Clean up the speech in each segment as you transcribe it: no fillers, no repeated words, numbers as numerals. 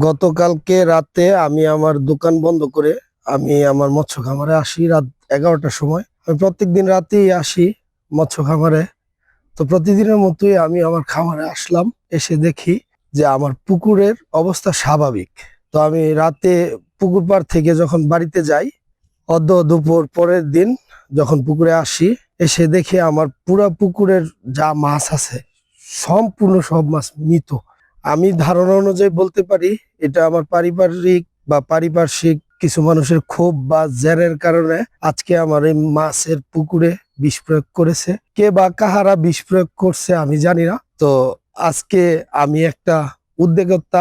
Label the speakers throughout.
Speaker 1: গতকালকে রাতে আমি আমার দোকান বন্ধ করে আমি আমার মৎস্য খামারে আসি রাত 11টার সময়। আমি প্রত্যেকদিন রাতেই আসি মৎস্য খামারে। তো প্রতিদিনের মতোই আমি আমার খামারে আসলাম, এসে দেখি যে আমার পুকুরের অবস্থা স্বাভাবিক। তো আমি রাতে পুকুর পাড় থেকে যখন বাড়িতে যাই, দুপুর পরের দিন যখন পুকুরে আসি, এসে দেখি আমার পুরা পুকুরের যা মাছ আছে সম্পূর্ণ সব মাছ মৃত। আমি ধারণা অনুযায়ী বলতে পারি এটা আমার পারিপার্শ্বিক কিছু মানুষের ক্ষোভ বা জেরের কারণে আজকে আমার এই মাছের পুকুরে বিষ প্রয়োগ করেছে। কে বা কাহারা বিষ প্রয়োগ করছে আমি জানি না। তো আজকে আমি একটা উদ্যোক্তা,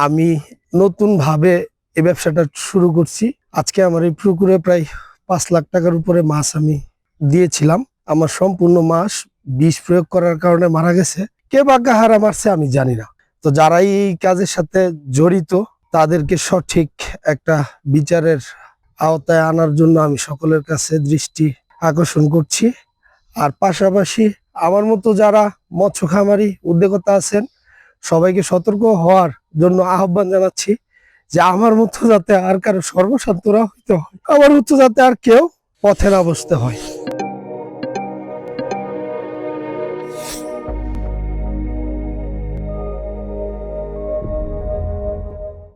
Speaker 1: আমি নতুন ভাবে এই ব্যবসাটা শুরু করছি। আজকে আমার এই পুকুরে প্রায় 5 লাখ টাকার উপরে মাছ আমি দিয়েছিলাম। আমার সম্পূর্ণ মাছ বিষ প্রয়োগ করার কারণে মারা গেছে। কে বা কাহারা মারছে আমি জানি না। তো যারাই এই কাজের সাথে জড়িত তাদেরকে সঠিক একটা বিচারের আওতায় আনার জন্য আমি সকলের কাছে দৃষ্টি আকর্ষণ করছি। আর পাশাপাশি আমার মতো যারা মৎস্য খামারি উদ্যোক্তা আছেন সবাইকে সতর্ক হওয়ার জন্য আহ্বান জানাচ্ছি যে আমার মতো যাতে আর কারো সর্বশান্তরা হইতে হয়, আমার মতো যাতে আর কেউ পথে না বসতে হয়।